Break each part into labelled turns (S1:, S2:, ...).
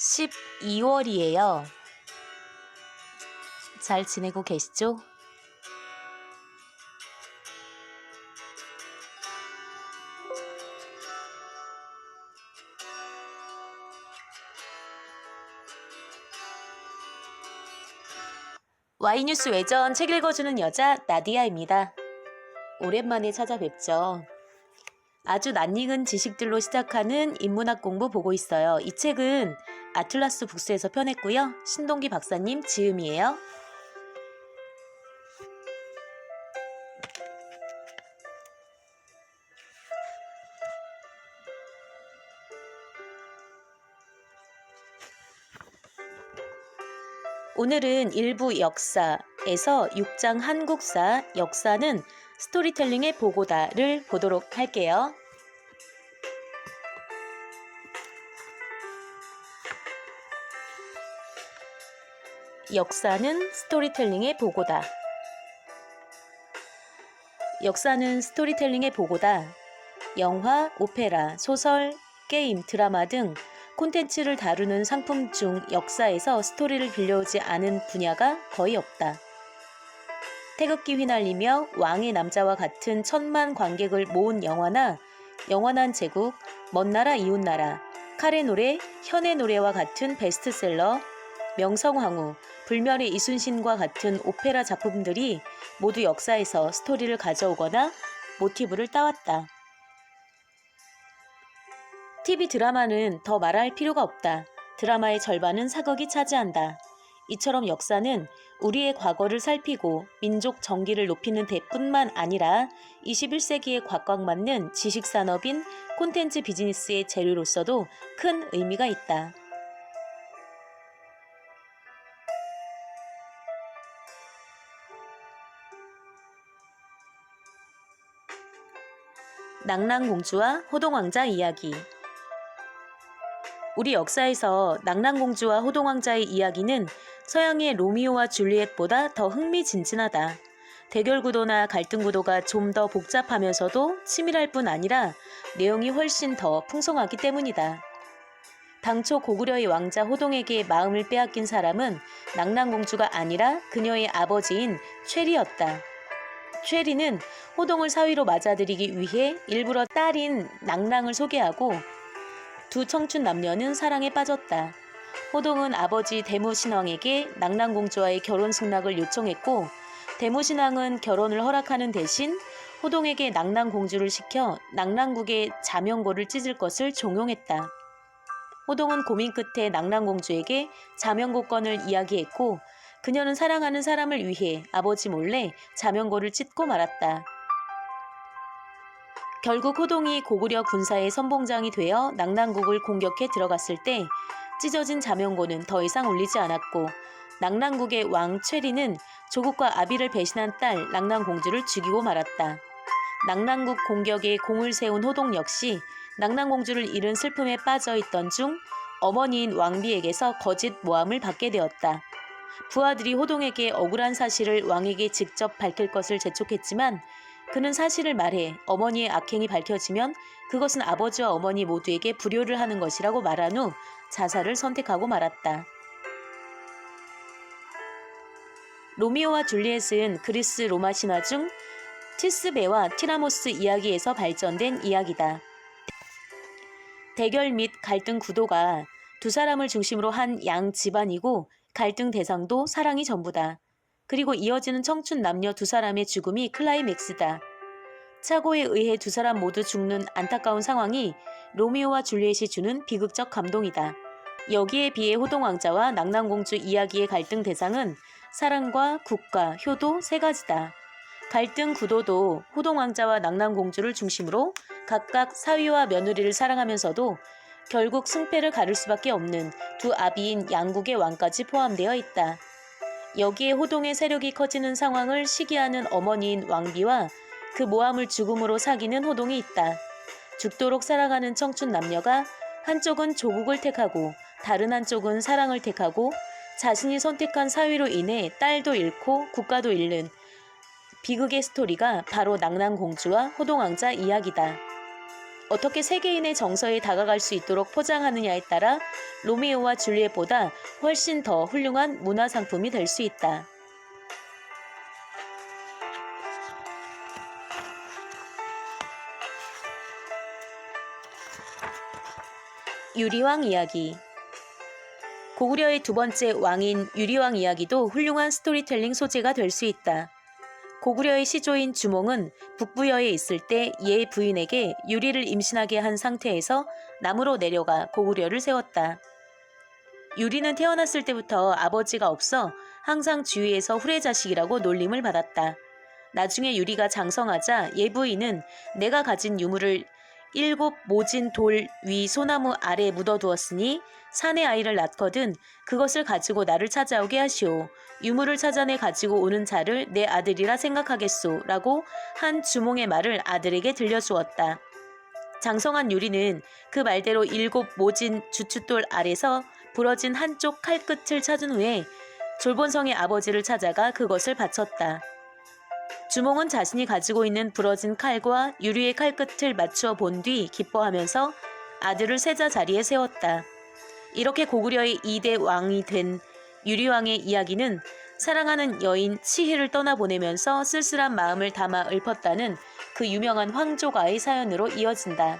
S1: 12월이에요. 잘 지내고 계시죠? Y뉴스 외전 책 읽어주는 여자 나디아입니다. 오랜만에 찾아뵙죠. 아주 낯익은 지식들로 시작하는 인문학 공부 보고 있어요. 이 책은 아틀라스 북스에서 펴냈고요. 신동기 박사님 지음이에요. 오늘은 일부 역사에서 6장 한국사, 역사는 스토리텔링의 보고다를 보도록 할게요. 역사는 스토리텔링의 보고다. 역사는 스토리텔링의 보고다. 영화, 오페라, 소설, 게임, 드라마 등 콘텐츠를 다루는 상품 중 역사에서 스토리를 빌려오지 않은 분야가 거의 없다. 태극기 휘날리며 왕의 남자와 같은 천만 관객을 모은 영화나 영원한 제국, 먼 나라 이웃나라, 칼의 노래, 현의 노래와 같은 베스트셀러, 명성황후, 불멸의 이순신과 같은 오페라 작품들이 모두 역사에서 스토리를 가져오거나 모티브를 따왔다. TV 드라마는 더 말할 필요가 없다. 드라마의 절반은 사극이 차지한다. 이처럼 역사는 우리의 과거를 살피고 민족 정기를 높이는 데뿐만 아니라 21세기에 곽광맞는 지식산업인 콘텐츠 비즈니스의 재료로서도 큰 의미가 있다. 낙랑공주와 호동왕자 이야기. 우리 역사에서 낙랑공주와 호동왕자의 이야기는 서양의 로미오와 줄리엣보다 더 흥미진진하다. 대결 구도나 갈등 구도가 좀 더 복잡하면서도 치밀할 뿐 아니라 내용이 훨씬 더 풍성하기 때문이다. 당초 고구려의 왕자 호동에게 마음을 빼앗긴 사람은 낙랑공주가 아니라 그녀의 아버지인 최리였다. 최리는 호동을 사위로 맞아들이기 위해 일부러 딸인 낙랑을 소개하고 두 청춘 남녀는 사랑에 빠졌다. 호동은 아버지 대무신왕에게 낙랑공주와의 결혼 승낙을 요청했고 대무신왕은 결혼을 허락하는 대신 호동에게 낙랑공주를 시켜 낙랑국의 자명고를 찢을 것을 종용했다. 호동은 고민 끝에 낙랑공주에게 자명고건을 이야기했고 그녀는 사랑하는 사람을 위해 아버지 몰래 자명고를 찢고 말았다. 결국 호동이 고구려 군사의 선봉장이 되어 낙랑국을 공격해 들어갔을 때 찢어진 자명고는 더 이상 울리지 않았고 낙랑국의 왕 최리는 조국과 아비를 배신한 딸 낙랑공주를 죽이고 말았다. 낙랑국 공격에 공을 세운 호동 역시 낙랑공주를 잃은 슬픔에 빠져있던 중 어머니인 왕비에게서 거짓 모함을 받게 되었다. 부하들이 호동에게 억울한 사실을 왕에게 직접 밝힐 것을 재촉했지만 그는 사실을 말해 어머니의 악행이 밝혀지면 그것은 아버지와 어머니 모두에게 불효를 하는 것이라고 말한 후 자살을 선택하고 말았다. 로미오와 줄리엣은 그리스 로마 신화 중 티스베와 티라모스 이야기에서 발전된 이야기다. 대결 및 갈등 구도가 두 사람을 중심으로 한 양 집안이고 갈등 대상도 사랑이 전부다. 그리고 이어지는 청춘 남녀 두 사람의 죽음이 클라이맥스다. 착오에 의해 두 사람 모두 죽는 안타까운 상황이 로미오와 줄리엣이 주는 비극적 감동이다. 여기에 비해 호동왕자와 낙랑공주 이야기의 갈등 대상은 사랑과 국가, 효도 세 가지다. 갈등 구도도 호동왕자와 낙랑공주를 중심으로 각각 사위와 며느리를 사랑하면서도 결국 승패를 가를 수밖에 없는 두 아비인 양국의 왕까지 포함되어 있다. 여기에 호동의 세력이 커지는 상황을 시기하는 어머니인 왕비와 그 모함을 죽음으로 사귀는 호동이 있다. 죽도록 사랑하는 청춘 남녀가 한쪽은 조국을 택하고 다른 한쪽은 사랑을 택하고 자신이 선택한 사위로 인해 딸도 잃고 국가도 잃는 비극의 스토리가 바로 낙랑공주와 호동왕자 이야기다. 어떻게 세계인의 정서에 다가갈 수 있도록 포장하느냐에 따라 로미오와 줄리엣보다 훨씬 더 훌륭한 문화상품이 될 수 있다. 유리왕 이야기. 고구려의 두 번째 왕인 유리왕 이야기도 훌륭한 스토리텔링 소재가 될 수 있다. 고구려의 시조인 주몽은 북부여에 있을 때 예 부인에게 유리를 임신하게 한 상태에서 남으로 내려가 고구려를 세웠다. 유리는 태어났을 때부터 아버지가 없어 항상 주위에서 후레자식이라고 놀림을 받았다. 나중에 유리가 장성하자 예 부인은 내가 가진 유물을 7 모진 돌 위 소나무 아래 묻어두었으니 사내 아이를 낳거든 그것을 가지고 나를 찾아오게 하시오. 유물을 찾아내 가지고 오는 자를 내 아들이라 생각하겠소. 라고 한 주몽의 말을 아들에게 들려주었다. 장성한 유리는 그 말대로 7 모진 주춧돌 아래서 부러진 한쪽 칼끝을 찾은 후에 졸본성의 아버지를 찾아가 그것을 바쳤다. 주몽은 자신이 가지고 있는 부러진 칼과 유리의 칼끝을 맞추어 본 뒤 기뻐하면서 아들을 세자 자리에 세웠다. 이렇게 고구려의 2대 왕이 된 유리왕의 이야기는 사랑하는 여인 치희를 떠나보내면서 쓸쓸한 마음을 담아 읊었다는 그 유명한 황조가의 사연으로 이어진다.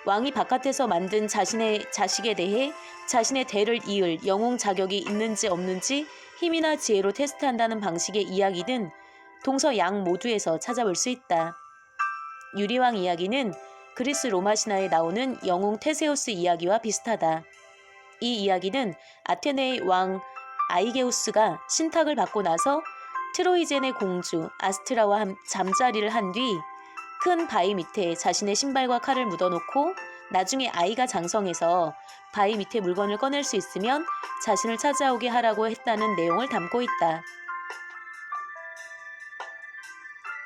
S1: 왕이 바깥에서 만든 자신의 자식에 대해 자신의 대를 이을 영웅 자격이 있는지 없는지 힘이나 지혜로 테스트한다는 방식의 이야기는 동서 양 모두에서 찾아볼 수 있다. 유리왕 이야기는 그리스 로마 신화에 나오는 영웅 테세우스 이야기와 비슷하다. 이 이야기는 아테네의 왕 아이게우스가 신탁을 받고 나서 트로이젠의 공주 아스트라와 잠자리를 한 뒤 큰 바위 밑에 자신의 신발과 칼을 묻어놓고 나중에 아이가 장성해서 바위 밑에 물건을 꺼낼 수 있으면 자신을 찾아오게 하라고 했다는 내용을 담고 있다.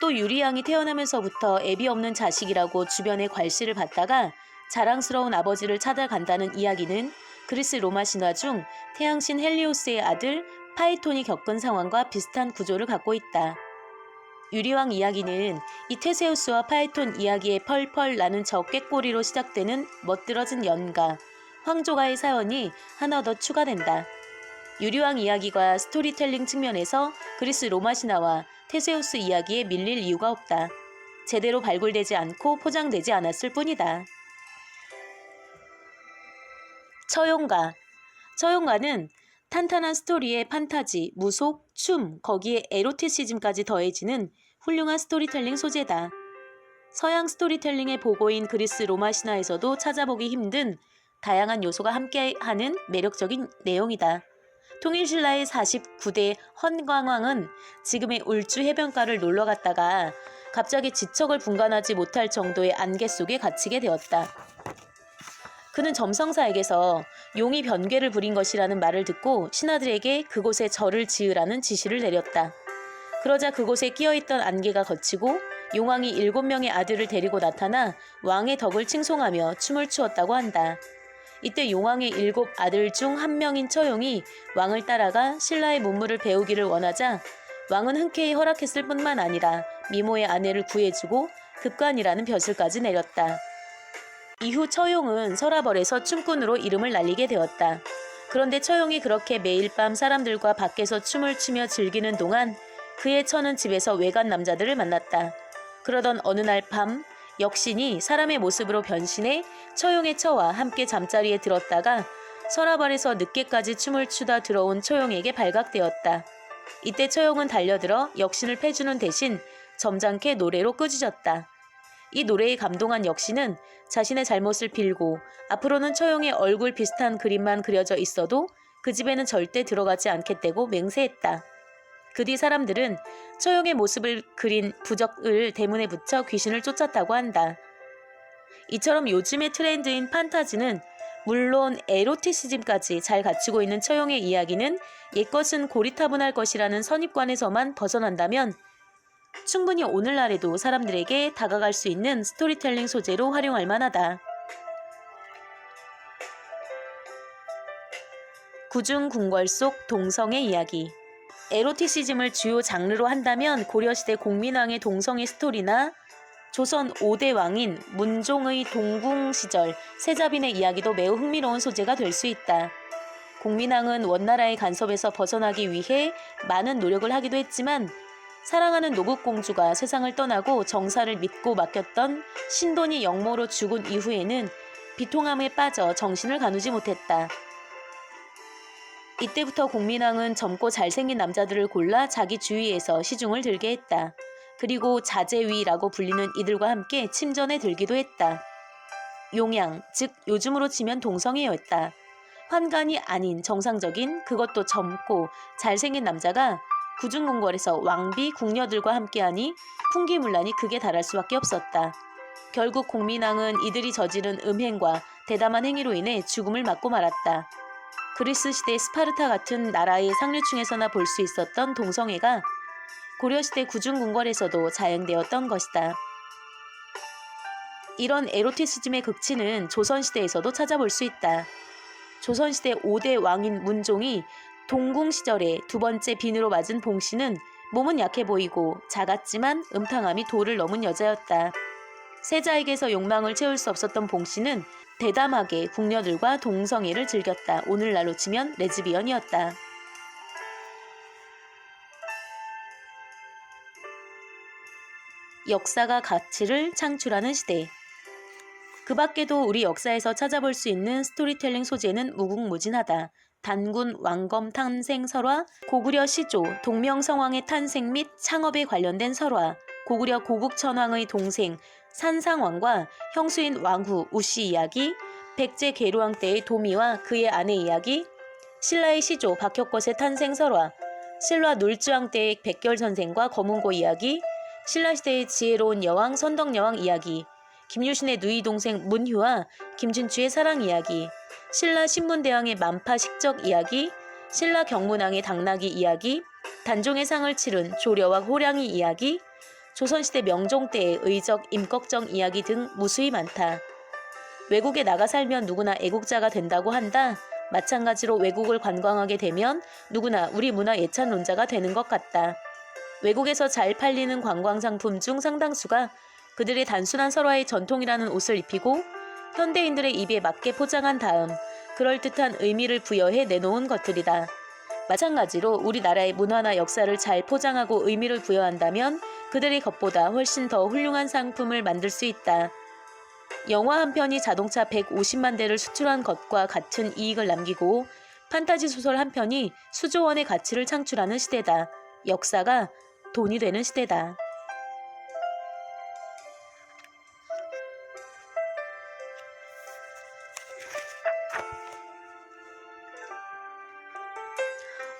S1: 또 유리왕이 태어나면서부터 애비 없는 자식이라고 주변에 괄시를 받다가 자랑스러운 아버지를 찾아간다는 이야기는 그리스 로마 신화 중 태양신 헬리오스의 아들 파이톤이 겪은 상황과 비슷한 구조를 갖고 있다. 유리왕 이야기는 이 테세우스와 파이톤 이야기의 펄펄 나는 저 꾀꼬리로 시작되는 멋들어진 연가, 황조가의 사연이 하나 더 추가된다. 유리왕 이야기가 스토리텔링 측면에서 그리스 로마 신화와 테세우스 이야기에 밀릴 이유가 없다. 제대로 발굴되지 않고 포장되지 않았을 뿐이다. 처용가. 처용가는 탄탄한 스토리에 판타지, 무속, 춤, 거기에 에로티시즘까지 더해지는 훌륭한 스토리텔링 소재다. 서양 스토리텔링의 보고인 그리스 로마 신화에서도 찾아보기 힘든 다양한 요소가 함께하는 매력적인 내용이다. 통일신라의 49대 헌광왕은 지금의 울주 해변가를 놀러 갔다가 갑자기 지척을 분간하지 못할 정도의 안개 속에 갇히게 되었다. 그는 점성사에게서 용이 변괴를 부린 것이라는 말을 듣고 신하들에게 그곳에 절을 지으라는 지시를 내렸다. 그러자 그곳에 끼어있던 안개가 걷히고 용왕이 7명의 아들을 데리고 나타나 왕의 덕을 칭송하며 춤을 추었다고 한다. 이때 용왕의 7 아들 중 한 명인 처용이 왕을 따라가 신라의 문물을 배우기를 원하자 왕은 흔쾌히 허락했을 뿐만 아니라 미모의 아내를 구해주고 급관이라는 벼슬까지 내렸다. 이후 처용은 서라벌에서 춤꾼으로 이름을 날리게 되었다. 그런데 처용이 그렇게 매일 밤 사람들과 밖에서 춤을 추며 즐기는 동안 그의 처는 집에서 외간 남자들을 만났다. 그러던 어느 날 밤 역신이 사람의 모습으로 변신해 처용의 처와 함께 잠자리에 들었다가 서라벌에서 늦게까지 춤을 추다 들어온 처용에게 발각되었다. 이때 처용은 달려들어 역신을 패주는 대신 점잖게 노래로 꾸짖었다. 이 노래에 감동한 역신은 자신의 잘못을 빌고 앞으로는 처용의 얼굴 비슷한 그림만 그려져 있어도 그 집에는 절대 들어가지 않겠다고 맹세했다. 그 뒤 사람들은 처용의 모습을 그린 부적을 대문에 붙여 귀신을 쫓았다고 한다. 이처럼 요즘의 트렌드인 판타지는 물론 에로티시즘까지 잘 갖추고 있는 처용의 이야기는 옛것은 고리타분할 것이라는 선입관에서만 벗어난다면 충분히 오늘날에도 사람들에게 다가갈 수 있는 스토리텔링 소재로 활용할 만하다. 구중궁궐 속 동성의 이야기. 에로티시즘을 주요 장르로 한다면 고려시대 공민왕의 동성애 스토리나 조선 5대 왕인 문종의 동궁 시절 세자빈의 이야기도 매우 흥미로운 소재가 될 수 있다. 공민왕은 원나라의 간섭에서 벗어나기 위해 많은 노력을 하기도 했지만 사랑하는 노국공주가 세상을 떠나고 정사를 믿고 맡겼던 신돈이 역모로 죽은 이후에는 비통함에 빠져 정신을 가누지 못했다. 이때부터 공민왕은 젊고 잘생긴 남자들을 골라 자기 주위에서 시중을 들게 했다. 그리고 자제위라고 불리는 이들과 함께 침전에 들기도 했다. 용양, 즉 요즘으로 치면 동성애였다. 환관이 아닌 정상적인 그것도 젊고 잘생긴 남자가 구중궁궐에서 왕비, 궁녀들과 함께하니 풍기문란이 극에 달할 수밖에 없었다. 결국 공민왕은 이들이 저지른 음행과 대담한 행위로 인해 죽음을 맞고 말았다. 그리스 시대 스파르타 같은 나라의 상류층에서나 볼 수 있었던 동성애가 고려시대 구중궁궐에서도 자행되었던 것이다. 이런 에로티시즘의 극치는 조선시대에서도 찾아볼 수 있다. 조선시대 5대 왕인 문종이 동궁 시절에 두 번째 빈으로 맞은 봉씨는 몸은 약해 보이고 작았지만 음탕함이 도를 넘은 여자였다. 세자에게서 욕망을 채울 수 없었던 봉씨는 대담하게 궁녀들과 동성애를 즐겼다. 오늘날로 치면 레즈비언이었다. 역사가 가치를 창출하는 시대. 그 밖에도 우리 역사에서 찾아볼 수 있는 스토리텔링 소재는 무궁무진하다. 단군 왕검 탄생 설화, 고구려 시조, 동명성왕의 탄생 및 창업에 관련된 설화, 고구려 고국천왕의 동생 산상왕과 형수인 왕후 우씨 이야기, 백제 계류왕 때의 도미와 그의 아내 이야기, 신라의 시조 박혁것의 탄생 설화, 신라 놀주왕 때의 백결전생과 검은고 이야기, 신라시대의 지혜로운 여왕 선덕여왕 이야기, 김유신의 누이 동생 문휴와 김춘추의 사랑 이야기, 신라 신문대왕의 만파 식적 이야기, 신라 경문왕의 당나귀 이야기, 단종의 상을 치른 조려와 호량이 이야기, 조선시대 명종 때의 의적 임꺽정 이야기 등 무수히 많다. 외국에 나가 살면 누구나 애국자가 된다고 한다. 마찬가지로 외국을 관광하게 되면 누구나 우리 문화 예찬론자가 되는 것 같다. 외국에서 잘 팔리는 관광상품 중 상당수가 그들의 단순한 설화의 전통이라는 옷을 입히고 현대인들의 입에 맞게 포장한 다음 그럴듯한 의미를 부여해 내놓은 것들이다. 마찬가지로 우리나라의 문화나 역사를 잘 포장하고 의미를 부여한다면 그들의 것보다 훨씬 더 훌륭한 상품을 만들 수 있다. 영화 한 편이 자동차 150만 대를 수출한 것과 같은 이익을 남기고 판타지 소설 한 편이 수조 원의 가치를 창출하는 시대다. 역사가 돈이 되는 시대다.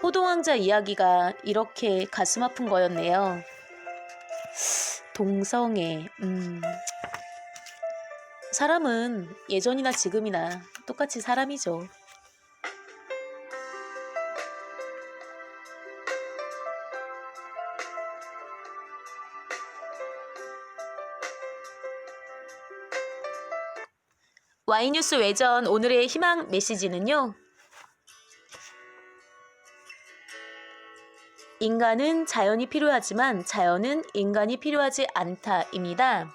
S1: 호동왕자 이야기가 이렇게 가슴 아픈 거였네요. 동성애. 사람은 예전이나 지금이나 똑같이 사람이죠. Y뉴스 외전 오늘의 희망 메시지는요. 인간은 자연이 필요하지만 자연은 인간이 필요하지 않다입니다.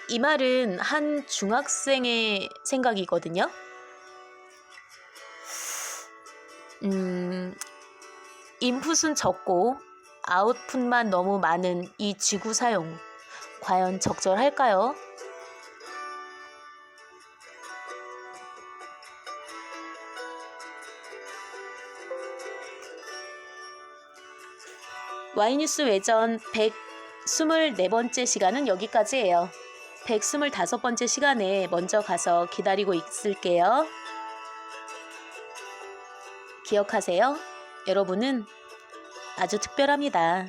S1: 이 말은 한 중학생의 생각이거든요. 인풋은 적고 아웃풋만 너무 많은 이 지구 사용, 과연 적절할까요? Y뉴스 외전 124번째 시간은 여기까지예요. 125번째 시간에 먼저 가서 기다리고 있을게요. 기억하세요. 여러분은 아주 특별합니다.